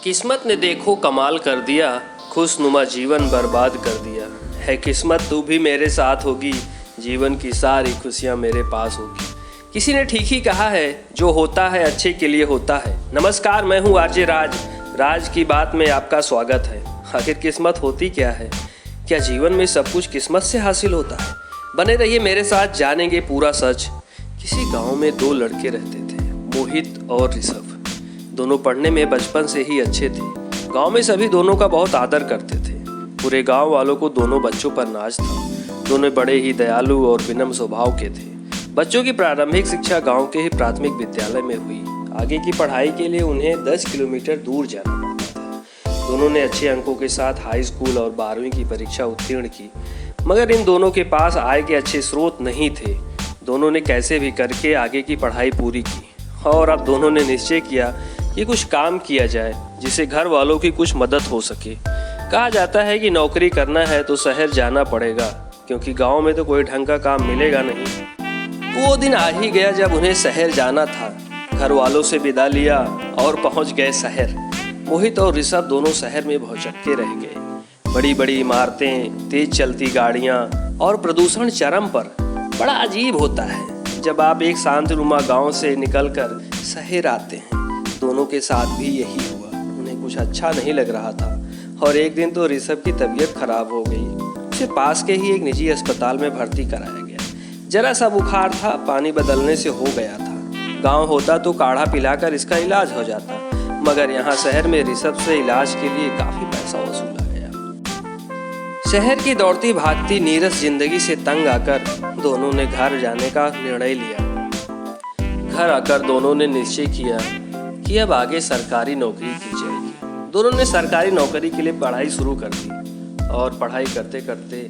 किस्मत ने देखो कमाल कर दिया, खुशनुमा जीवन बर्बाद कर दिया। है किस्मत तू भी मेरे साथ होगी, जीवन की सारी खुशियाँ मेरे पास होगी। किसी ने ठीक ही कहा है, जो होता है अच्छे के लिए होता है। नमस्कार, मैं हूँ आरजे राज की बात में आपका स्वागत है। आखिर किस्मत होती क्या है? क्या जीवन में सब कुछ किस्मत से हासिल होता है? बने रहिए मेरे साथ, जानेंगे पूरा सच। किसी गांव में दो लड़के रहते थे, मोहित और ऋषभ। दोनों पढ़ने में बचपन से ही अच्छे थे। गांव में सभी दोनों का बहुत आदर करते थे। पूरे गांव वालों को दोनों बच्चों पर नाज था। दोनों बड़े ही दयालु और विनम्र स्वभाव के थे। बच्चों की प्रारंभिक शिक्षा गांव के ही प्राथमिक विद्यालय में हुई। आगे की पढ़ाई के लिए उन्हें 10 किलोमीटर दूर जाना पड़ता था। दोनों ने अच्छे अंकों के साथ हाई स्कूल और 12वीं की परीक्षा उत्तीर्ण की, मगर इन दोनों के पास आय के अच्छे स्रोत नहीं थे। दोनों ने कैसे भी करके आगे की पढ़ाई पूरी की और अब दोनों ने निश्चय किया कि कुछ काम किया जाए जिससे घर वालों की कुछ मदद हो सके। कहा जाता है कि नौकरी करना है तो शहर जाना पड़ेगा, क्योंकि गांव में तो कोई ढंग का काम मिलेगा नहीं। वो दिन आ ही गया जब उन्हें शहर जाना था। घर वालों से विदा लिया और पहुंच गए शहर। मोहित और ऋषभ दोनों शहर में भौचक्के रह गए। बड़ी बड़ी इमारतें, तेज चलती गाड़ियां और प्रदूषण चरम पर। बड़ा अजीब होता है जब आप एक शांतिनुमा गांव से निकलकर शहर आते हैं। दोनों के साथ भी यही हुआ। उन्हें कुछ अच्छा नहीं लग रहा था और एक दिन तो ऋषभ की तबीयत खराब हो गई। उसे पास के ही एक निजी अस्पताल में भर्ती कराया गया। जरा सा बुखार था, पानी बदलने से हो गया था। गांव होता तो काढ़ा पिलाकर इसका इलाज हो जाता, मगर यहाँ शहर में ऋषभ से इलाज के लिए काफी पैसा वसूला गया। शहर की दौड़ती भागती नीरस जिंदगी से तंग आकर दोनों ने घर जाने का निर्णय लिया। घर आकर दोनों ने निश्चय किया कि अब आगे सरकारी नौकरी की जाएगी। दोनों ने सरकारी नौकरी के लिए पढ़ाई शुरू कर दी और पढ़ाई करते करते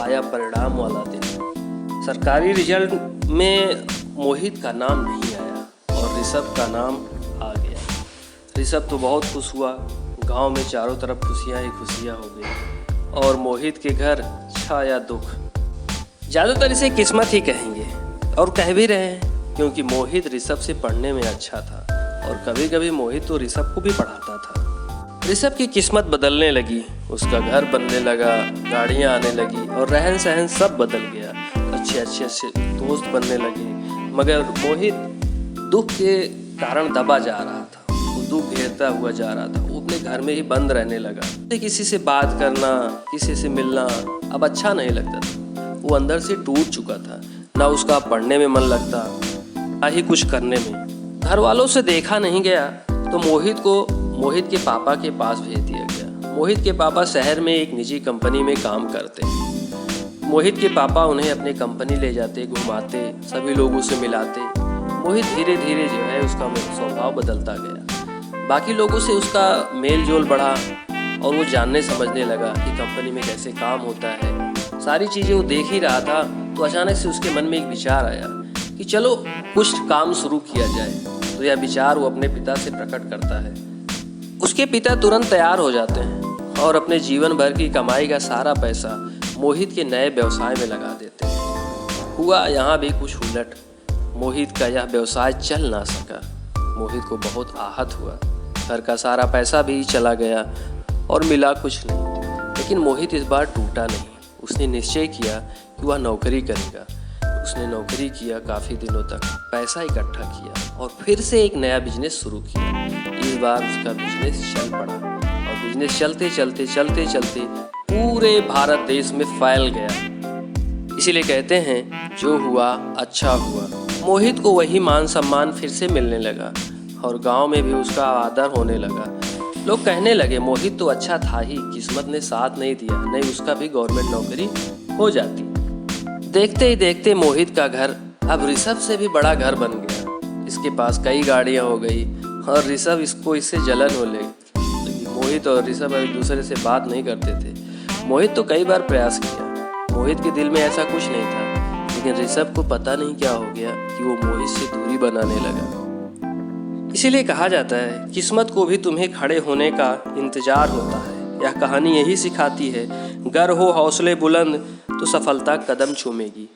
आया परिणाम वाला दिन। सरकारी रिजल्ट में मोहित का नाम नहीं आया और ऋषभ का नाम आ गया। ऋषभ तो बहुत खुश हुआ। गांव में चारों तरफ खुशियां ही खुशियां हो गई और मोहित के घर छाया दुख। ज़्यादातर इसे किस्मत ही कहेंगे और कह भी रहे हैं, क्योंकि मोहित ऋषभ से पढ़ने में अच्छा था और कभी कभी मोहित तो ऋषभ को भी पढ़ाता था। ऋषभ की किस्मत बदलने लगी। उसका घर बनने लगा, गाड़ियाँ आने लगी और रहन सहन सब बदल गया। अच्छे दोस्त बनने लगे, मगर मोहित दुख के कारण दबा जा रहा था। वो दुख घेरता हुआ जा रहा था। वो अपने घर में ही बंद रहने लगा। किसी से बात करना, किसी से मिलना अब अच्छा नहीं लगता था। वो अंदर से टूट चुका था। ना उसका पढ़ने में मन लगता, ना ही कुछ करने में। घर वालों से देखा नहीं गया तो मोहित को मोहित के पापा के पास भेज दिया गया। मोहित के पापा शहर में एक निजी कंपनी में काम करते हैं। मोहित के पापा उन्हें अपने कंपनी ले जाते, घुमाते, सभी लोगों से मिलाते। मोहित धीरे धीरे जो है उसका स्वभाव बदलता गया। बाकी लोगों से उसका मेल जोल बढ़ा और वो जानने समझने लगा कि कंपनी में कैसे काम होता है। सारी चीज़ें वो देख ही रहा था तो अचानक से उसके मन में एक विचार आया कि चलो कुछ काम शुरू किया जाए। तो यह विचार वो अपने पिता से प्रकट करता है। उसके पिता तुरंत तैयार हो जाते हैं और अपने जीवन भर की कमाई का सारा पैसा मोहित के नए व्यवसाय में लगा देते हैं। हुआ यहाँ भी कुछ उलट। मोहित का यह व्यवसाय चल ना सका। मोहित को बहुत आहत हुआ। घर का सारा पैसा भी चला गया और मिला कुछ नहीं। लेकिन मोहित इस बार टूटा नहीं। उसने निश्चय किया कि वह नौकरी करेगा। उसने नौकरी किया, काफ़ी दिनों तक पैसा इकट्ठा किया और फिर से एक नया बिजनेस शुरू किया। इस बार उसका बिजनेस चल पड़ा और बिजनेस चलते चलते पूरे भारत देश में फैल गया। इसीलिए कहते हैं, जो हुआ अच्छा हुआ। मोहित को वही मान सम्मान फिर से मिलने लगा और गांव में भी उसका आदर होने लगा। लोग कहने लगे, मोहित तो अच्छा था ही, किस्मत ने साथ नहीं दिया, नहीं उसका भी गवर्नमेंट नौकरी हो जाती। देखते ही देखते मोहित का घर अब ऋषभ से भी बड़ा घर बन गया। इसके पास कई गाड़ियां हो गई और ऋषभ इससे जलन हो लगी। मोहित और ऋषभ एक दूसरे से बात नहीं करते थे। मोहित तो कई बार प्रयास किया। मोहित के दिल में ऐसा कुछ नहीं था, लेकिन ऋषभ को पता नहीं क्या हो गया कि वो मोहित से दूरी बनाने लगा। इसीलिए कहा जाता है, किस्मत को भी तुम्हें खड़े होने का इंतजार होता है। यह कहानी यही सिखाती है, गर हो हौसले बुलंद तो सफलता कदम चूमेगी।